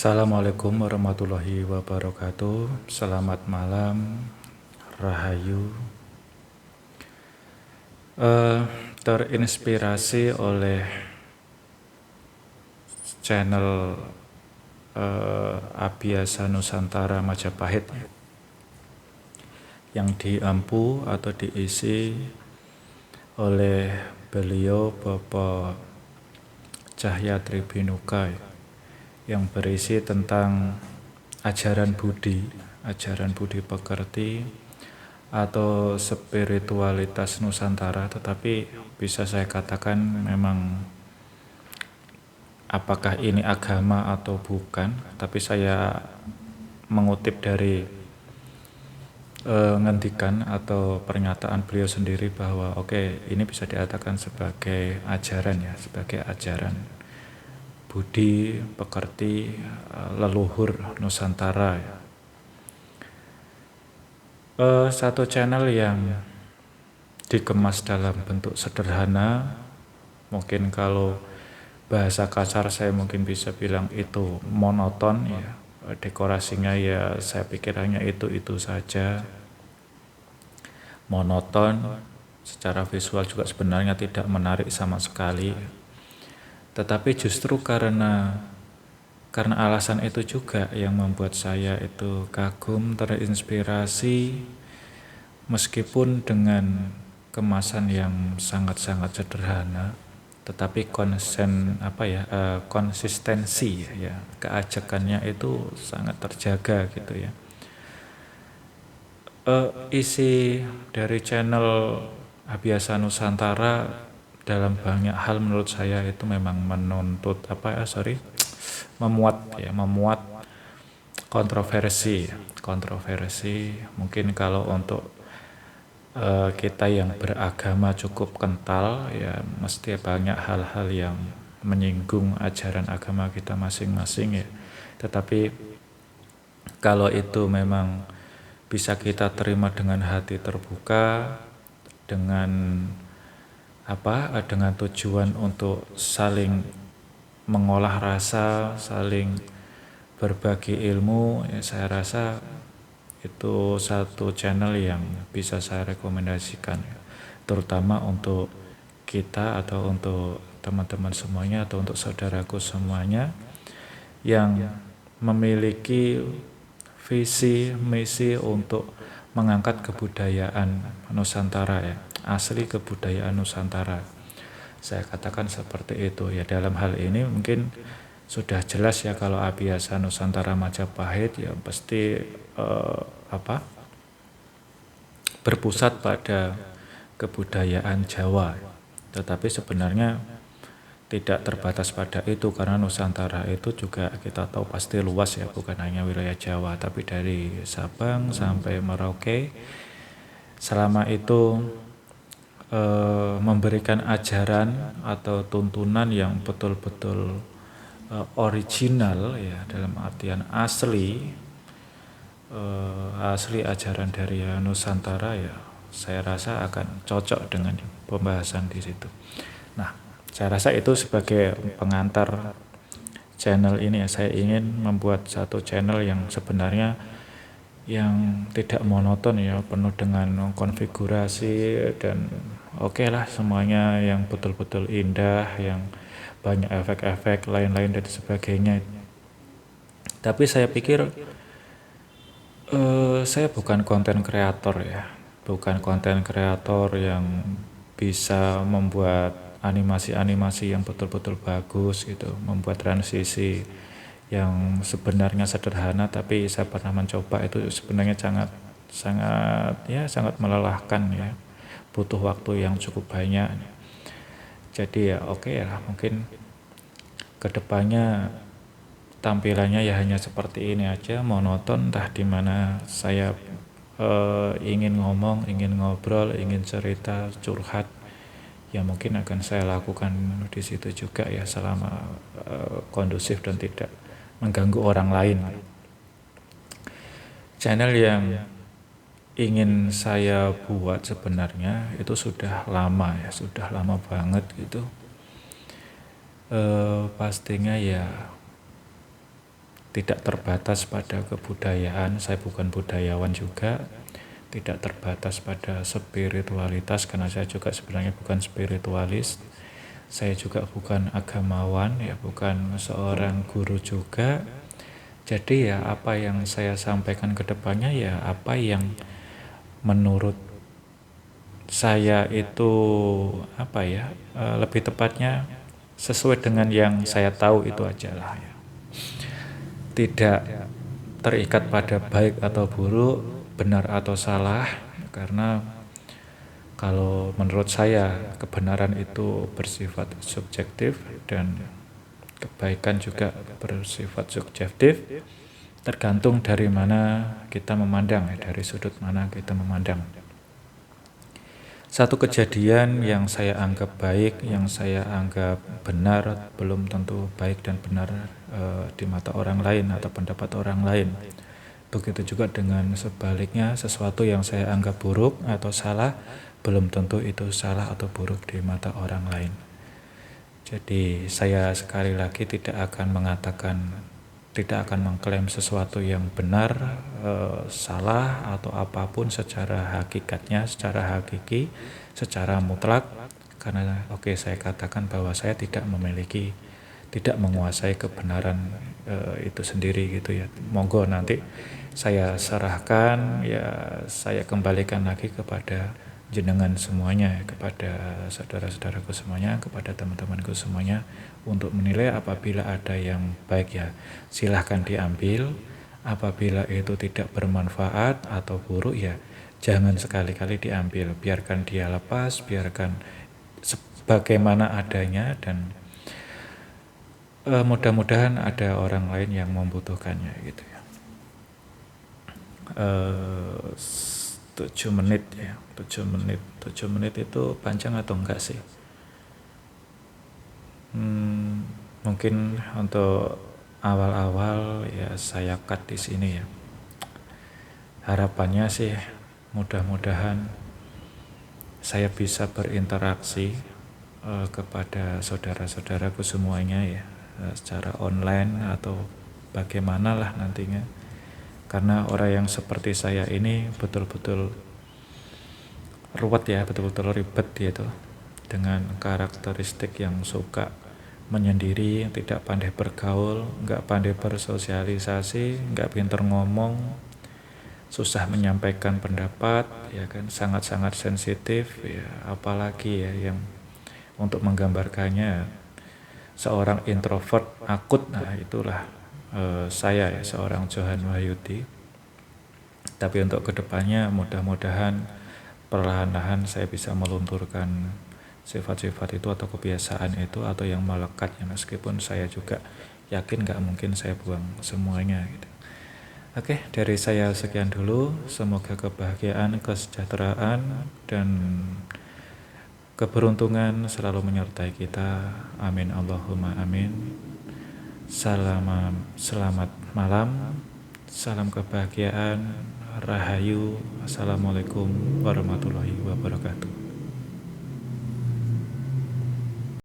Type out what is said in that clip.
Assalamualaikum warahmatullahi wabarakatuh. Selamat malam, Rahayu. Terinspirasi oleh channel Abhyasa Nusantara Majapahit yang diampu atau diisi oleh beliau Bapak Cahya Tribinuka yang berisi tentang ajaran budi pekerti atau spiritualitas Nusantara, tetapi bisa saya katakan memang apakah ini agama atau bukan, tapi saya mengutip dari ngendikan atau pernyataan beliau sendiri bahwa ini bisa dikatakan sebagai ajaran sebagai ajaran budi pekerti leluhur Nusantara satu channel yang dikemas dalam bentuk sederhana. Mungkin kalau bahasa kasar saya mungkin bisa bilang itu monoton dekorasinya saya pikir hanya itu saja, monoton. Secara visual juga sebenarnya tidak menarik sama sekali, tetapi justru karena alasan itu juga yang membuat saya itu kagum, terinspirasi, meskipun dengan kemasan yang sangat-sangat sederhana, tetapi konsistensi keajakannya itu sangat terjaga gitu ya. Isi dari channel Abhyasa Nusantara dalam banyak hal menurut saya itu memang memuat kontroversi. Mungkin kalau untuk kita yang beragama cukup kental mesti banyak hal-hal yang menyinggung ajaran agama kita masing-masing tetapi kalau itu memang bisa kita terima dengan hati terbuka, dengan tujuan untuk saling mengolah rasa, saling berbagi ilmu, saya rasa itu satu channel yang bisa saya rekomendasikan, terutama untuk kita atau untuk teman-teman semuanya atau untuk saudaraku semuanya yang memiliki visi misi untuk mengangkat kebudayaan Nusantara asli kebudayaan Nusantara. Saya katakan seperti itu dalam hal ini mungkin sudah jelas kalau Abhyasa Nusantara Majapahit pasti berpusat pada kebudayaan Jawa, tetapi sebenarnya tidak terbatas pada itu, karena Nusantara itu juga kita tahu pasti luas bukan hanya wilayah Jawa, tapi dari Sabang sampai Merauke. Selama itu memberikan ajaran atau tuntunan yang betul-betul original dalam artian asli ajaran dari Nusantara saya rasa akan cocok dengan pembahasan di situ. Nah, saya rasa itu sebagai pengantar channel ini saya ingin membuat satu channel yang sebenarnya yang tidak monoton penuh dengan konfigurasi dan semuanya yang betul-betul indah, yang banyak efek-efek lain-lain dan sebagainya. Tapi saya pikir saya bukan konten kreator yang bisa membuat animasi-animasi yang betul-betul bagus membuat transisi yang sebenarnya sederhana, tapi saya pernah mencoba itu sebenarnya sangat melelahkan butuh waktu yang cukup banyak. Jadi mungkin kedepannya tampilannya hanya seperti ini aja, monoton, entah di mana saya ingin ngomong, ingin ngobrol, ingin cerita, curhat, mungkin akan saya lakukan di situ juga selama kondusif dan tidak mengganggu orang lain. Channel yang ingin saya buat sebenarnya itu sudah lama banget pastinya tidak terbatas pada kebudayaan, saya bukan budayawan juga, tidak terbatas pada spiritualitas karena saya juga sebenarnya bukan spiritualis, saya juga bukan agamawan, ya bukan seorang guru juga. Jadi ya apa yang saya sampaikan ke depannya ya apa yang menurut saya itu apa ya, lebih tepatnya sesuai dengan yang saya tahu itu aja lah ya. Tidak terikat pada baik atau buruk, benar atau salah, karena kalau menurut saya kebenaran itu bersifat subjektif dan kebaikan juga bersifat subjektif, tergantung dari mana kita memandang, ya, dari sudut mana kita memandang. Satu kejadian yang saya anggap baik, yang saya anggap benar, belum tentu baik dan benar di mata orang lain atau pendapat orang lain. Begitu juga dengan sebaliknya, sesuatu yang saya anggap buruk atau salah, belum tentu itu salah atau buruk di mata orang lain. Jadi saya sekali lagi tidak akan mengklaim sesuatu yang benar, salah atau apapun secara hakikatnya, secara hakiki, secara mutlak. Karena saya katakan bahwa saya tidak menguasai kebenaran itu sendiri gitu ya. Monggo nanti saya serahkan, ya saya kembalikan lagi kepada jenengan semuanya, kepada saudara-saudaraku semuanya, kepada teman-temanku semuanya untuk menilai. Apabila ada yang baik ya silahkan diambil, apabila itu tidak bermanfaat atau buruk ya jangan sekali-kali diambil, biarkan dia lepas, biarkan sebagaimana adanya, dan mudah-mudahan ada orang lain yang membutuhkannya gitu ya. 7 menit ya, 7 menit itu panjang atau enggak sih? Mungkin untuk awal-awal ya saya cut di sini ya. Harapannya sih mudah-mudahan saya bisa berinteraksi kepada saudara-saudaraku semuanya ya, secara online atau bagaimana lah nantinya. Karena orang yang seperti saya ini betul-betul ruwet ya, betul-betul ribet gitu, dengan karakteristik yang suka menyendiri, yang tidak pandai bergaul, nggak pandai bersosialisasi, nggak pinter ngomong, susah menyampaikan pendapat, ya kan, sangat-sangat sensitif ya, apalagi ya yang untuk menggambarkannya seorang introvert akut. Nah itulah saya ya, seorang Johan Wahyudi. Tapi untuk kedepannya mudah-mudahan perlahan-lahan saya bisa melunturkan sifat-sifat itu atau kebiasaan itu atau yang melekat ya, meskipun saya juga yakin gak mungkin saya buang semuanya gitu. Oke, dari saya sekian dulu. Semoga kebahagiaan, kesejahteraan, dan keberuntungan selalu menyertai kita. Amin Allahumma amin. Selamat malam. Salam kebahagiaan. Rahayu. Assalamualaikum warahmatullahi wabarakatuh.